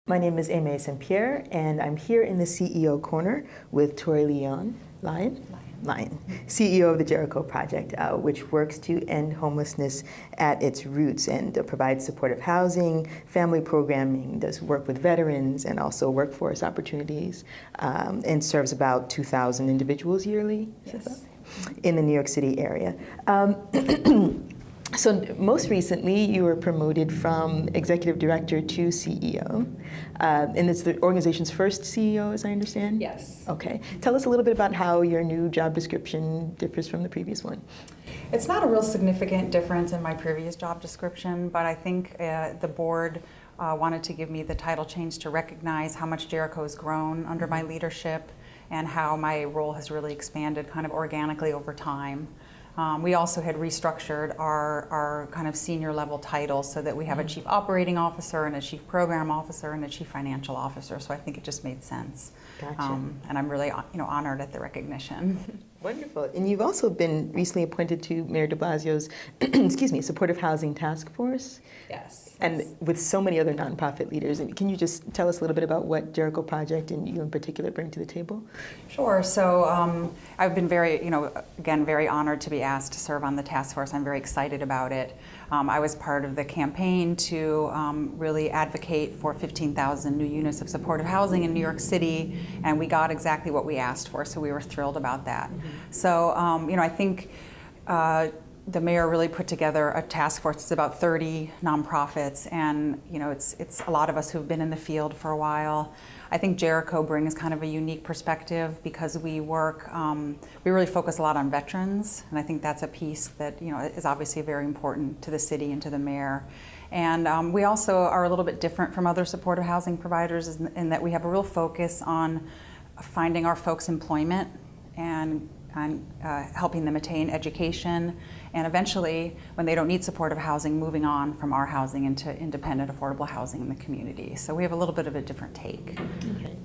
My name is Aimee St. Pierre, and I'm here in the CEO corner with Tori Lyon, CEO of the Jericho Project, which works to end homelessness at its roots and provides supportive housing, family programming, does work with veterans, and also workforce opportunities, and serves about 2,000 individuals yearly. Yes. In the New York City area. So most recently, you were promoted from executive director to CEO, and it's the organization's first CEO, as I understand? Yes. Okay. Tell us a little bit about how your new job description differs from the previous one. It's not a real significant difference in my previous job description, but I think the board wanted to give me the title change to recognize how much Jericho has grown under my leadership and how my role has really expanded kind of organically over time. We also had restructured our kind of senior level titles so that we have a chief operating officer and a chief program officer and a chief financial officer. So I think it just made sense. Gotcha. And I'm really honored at the recognition. Wonderful. And you've also been recently appointed to Mayor de Blasio's supportive housing task force. Yes. And with so many other nonprofit leaders. And can you just tell us a little bit about what Jericho Project and you in particular bring to the table? Sure. So I've been very honored to be asked to serve on the task force. I'm very excited about it. I was part of the campaign to really advocate for 15,000 new units of supportive housing in New York City, and we got exactly what we asked for, so we were thrilled about that. So, I think the mayor really put together a task force. It's about 30 nonprofits, and it's a lot of us who've been in the field for a while. I think Jericho brings kind of a unique perspective because we work, we really focus a lot on veterans, and I think that's a piece that is obviously very important to the city and to the mayor. And we also are a little bit different from other supportive housing providers in that we have a real focus on finding our folks employment and helping them attain education, and eventually, when they don't need supportive housing, moving on from our housing into independent, affordable housing in the community. So we have a little bit of a different take. Okay.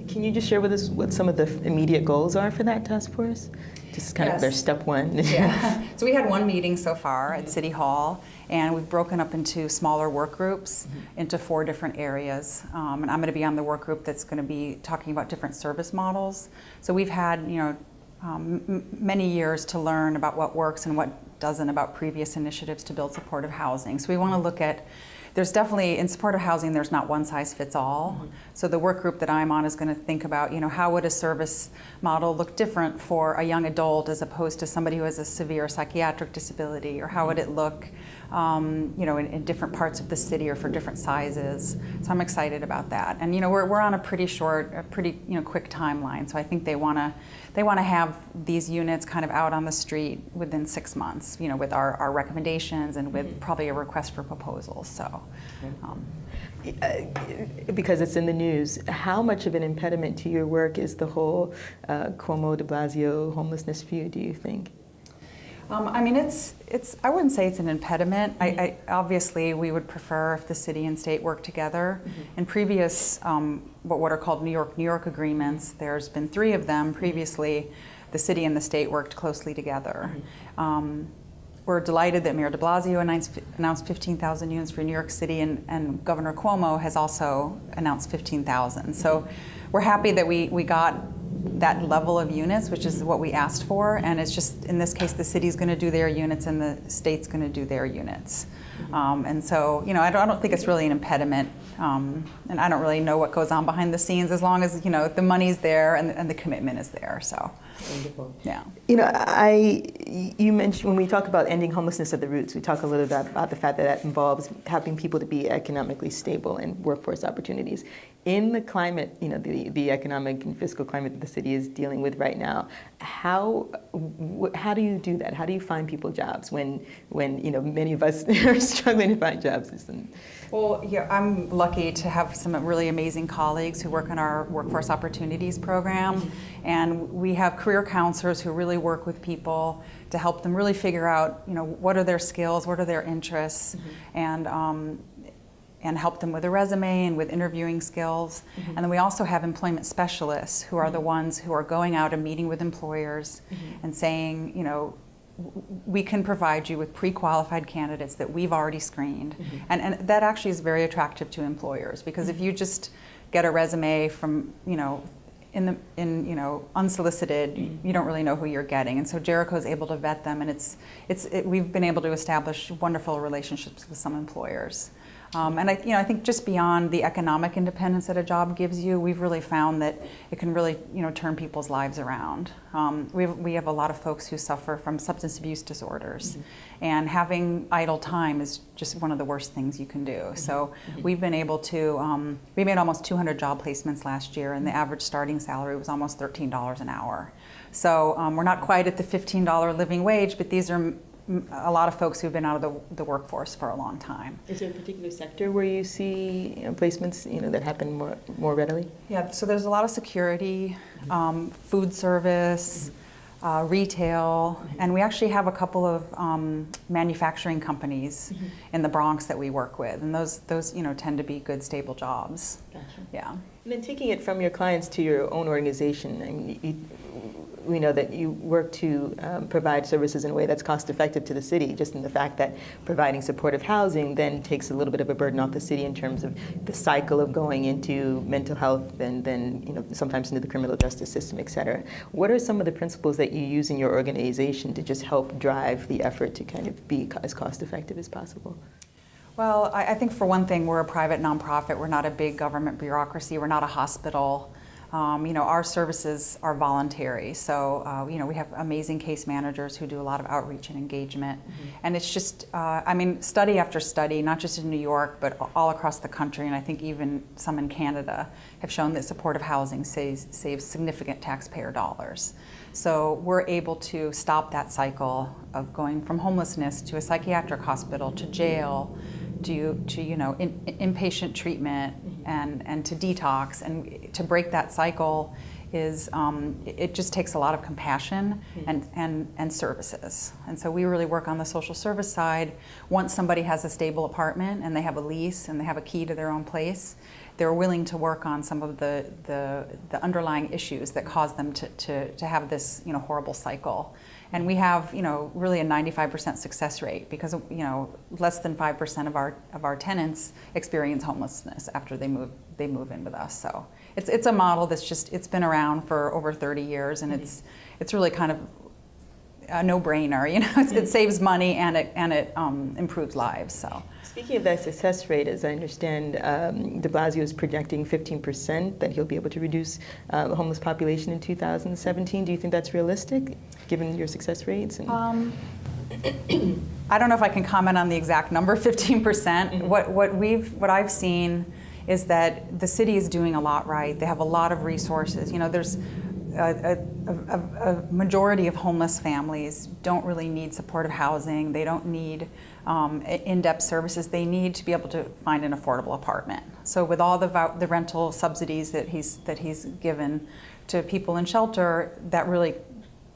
Can you just share with us what some of the immediate goals are for that task force? Just kind of their step one. Yeah. So we had one meeting so far at City Hall, and we've broken up into smaller work groups into 4 different areas. And I'm going to be on the work group that's going to be talking about different service models. So we've had, many years to learn about what works and what doesn't about previous initiatives to build supportive housing. So we want to look at, there's definitely, in supportive housing, there's not one size fits all. So the work group that I'm on is going to think about, how would a service model look different for a young adult as opposed to somebody who has a severe psychiatric disability, or how would it look in different parts of the city or for different sizes. So I'm excited about that. And we're on a pretty quick timeline. So I think they want to have these units kind of out on the street within 6 months, with our recommendations and with probably a request for proposals. So. Because it's in the news, how much of an impediment to your work is the whole Cuomo de Blasio homelessness feud, do you think? I wouldn't say it's an impediment. I obviously, we would prefer if the city and state work together. In previous, what are called New York agreements, there's been 3 of them. Previously, the city and the state worked closely together. We're delighted that Mayor de Blasio announced 15,000 units for New York City, and Governor Cuomo has also announced 15,000. So we're happy that we got that level of units, which is what we asked for, and it's just, in this case, the city's going to do their units and the state's going to do their units. And so, I don't think it's really an impediment, and I don't really know what goes on behind the scenes, as long as, the money's there and the commitment is there, so. Wonderful. Yeah. You mentioned, when we talk about ending homelessness at the roots, we talk a little bit about the fact that involves helping people to be economically stable and workforce opportunities. In the climate, the economic and fiscal climate that the city is dealing with right now, how do you do that? How do you find people jobs when many of us are struggling to find jobs? Well, yeah, I'm lucky to have some really amazing colleagues who work in our Workforce Opportunities program, and we have career counselors who really work with people to help them really figure out, what are their skills, what are their interests, and help them with a resume and with interviewing skills. And then we also have employment specialists who are the ones who are going out and meeting with employers and saying, we can provide you with pre-qualified candidates that we've already screened. And that actually is very attractive to employers, because if you just get a resume from, unsolicited, you don't really know who you're getting. And so Jericho is able to vet them, and we've been able to establish wonderful relationships with some employers. And I think just beyond the economic independence that a job gives you, we've really found that it can really, turn people's lives around. We have a lot of folks who suffer from substance abuse disorders, and having idle time is just one of the worst things you can do. So we've been able to, we made almost 200 job placements last year, and the average starting salary was almost $13 an hour. So we're not quite at the $15 living wage, but these are a lot of folks who've been out of the workforce for a long time. Is there a particular sector where you see placements that happen more readily? Yeah, so there's a lot of security, food service, retail, and we actually have a couple of manufacturing companies in the Bronx that we work with, and those tend to be good, stable jobs. Gotcha. Yeah. And then taking it from your clients to your own organization, and we know that you work to provide services in a way that's cost effective to the city, just in the fact that providing supportive housing then takes a little bit of a burden off the city in terms of the cycle of going into mental health and then sometimes into the criminal justice system, et cetera. What are some of the principles that you use in your organization to just help drive the effort to kind of be as cost effective as possible? Well, I think for one thing, we're a private nonprofit. We're not a big government bureaucracy. We're not a hospital. Our services are voluntary, so we have amazing case managers who do a lot of outreach and engagement, and it's just, study after study, not just in New York, but all across the country, and I think even some in Canada, have shown that supportive housing saves significant taxpayer dollars. So we're able to stop that cycle of going from homelessness to a psychiatric hospital to jail, to inpatient treatment and to detox, and to break that cycle is it just takes a lot of compassion and services. And so we really work on the social service side. Once somebody has a stable apartment and they have a lease and they have a key to their own place, they're willing to work on some of the underlying issues that cause them to have this horrible cycle. And we have really a 95% success rate, because less than 5% of our tenants experience homelessness after they move in with us. So it's a model it's been around for over 30 years, and it's really kind of a no-brainer. It saves money and it improves lives. So. Speaking of that success rate, as I understand, de Blasio is projecting 15% that he'll be able to reduce the homeless population in 2017. Do you think that's realistic, given your success rates? And I don't know if I can comment on the exact number, 15%. What I've seen is that the city is doing a lot right. They have a lot of resources. There's a majority of homeless families don't really need supportive housing. They don't need in-depth services. They need to be able to find an affordable apartment. So with all the rental subsidies that he's given to people in shelter, that really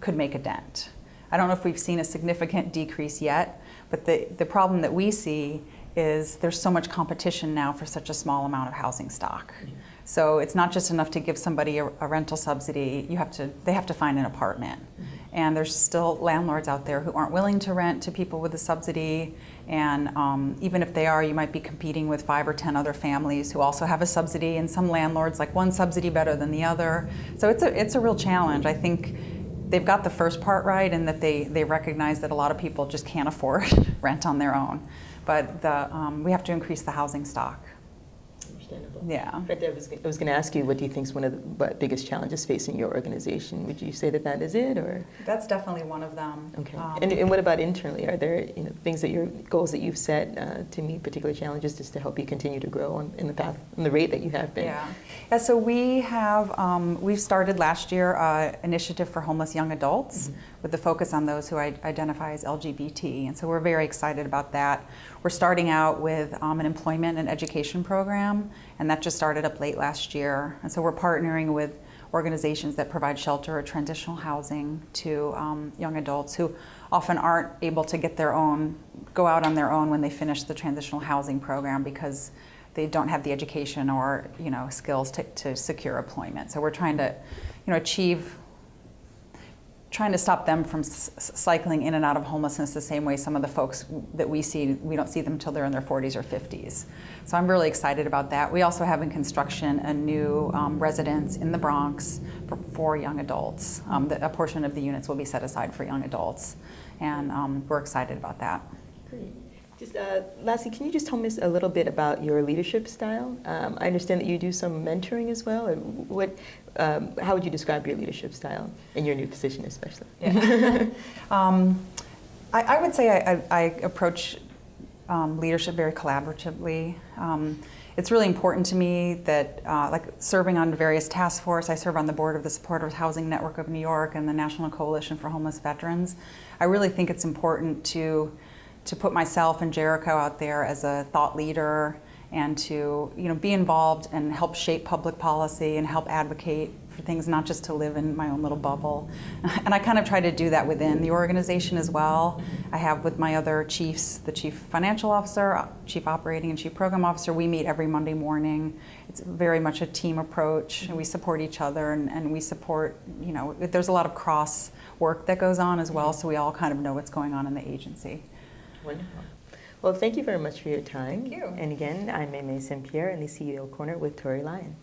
could make a dent. I don't know if we've seen a significant decrease yet, but the problem that we see is there's so much competition now for such a small amount of housing stock. So it's not just enough to give somebody a rental subsidy. They have to find an apartment. And there's still landlords out there who aren't willing to rent to people with a subsidy. And even if they are, you might be competing with 5 or 10 other families who also have a subsidy. And some landlords like one subsidy better than the other. So it's a real challenge. I think they've got the first part right, in that they recognize that a lot of people just can't afford rent on their own. But we have to increase the housing stock. Understandable. Yeah. But I was going to ask you, what do you think is one of the biggest challenges facing your organization? Would you say that is it, or? That's definitely one of them. Okay. And what about internally? Are there things goals that you've set to meet particular challenges, just to help you continue to grow in the path, on the rate that you have been? Yeah. So we have we've started last year an initiative for homeless young adults, with the focus on those who identify as LGBT, and so we're very excited about that. We're starting out with an employment and education program, and that just started up late last year. And so we're partnering with organizations that provide shelter or transitional housing to young adults who often aren't able to go out on their own when they finish the transitional housing program, because they don't have the education or skills to secure employment. So we're trying to achieve trying to stop them from cycling in and out of homelessness the same way some of the folks that we see, we don't see them until they're in their 40s or 50s. So I'm really excited about that. We also have in construction a new residence in the Bronx for young adults. A portion of the units will be set aside for young adults, and we're excited about that. Great. Just lastly, can you just tell me a little bit about your leadership style? I understand that you do some mentoring as well. How would you describe your leadership style in your new position, especially? Yeah. I would say I approach leadership very collaboratively. It's really important to me that, like serving on various task force, I serve on the board of the Supporters Housing Network of New York and the National Coalition for Homeless Veterans. I really think it's important to put myself and Jericho out there as a thought leader, and to be involved and help shape public policy and help advocate for things, not just to live in my own little bubble. And I kind of try to do that within the organization as well. I have with my other chiefs, the chief financial officer, chief operating and chief program officer, we meet every Monday morning. It's very much a team approach, and we support each other, and we support, there's a lot of cross work that goes on as well, so we all kind of know what's going on in the agency. Wonderful. Well, thank you very much for your time. Thank you. And again, I'm Aimee St. Pierre in the CEO Corner with Tori Lyon.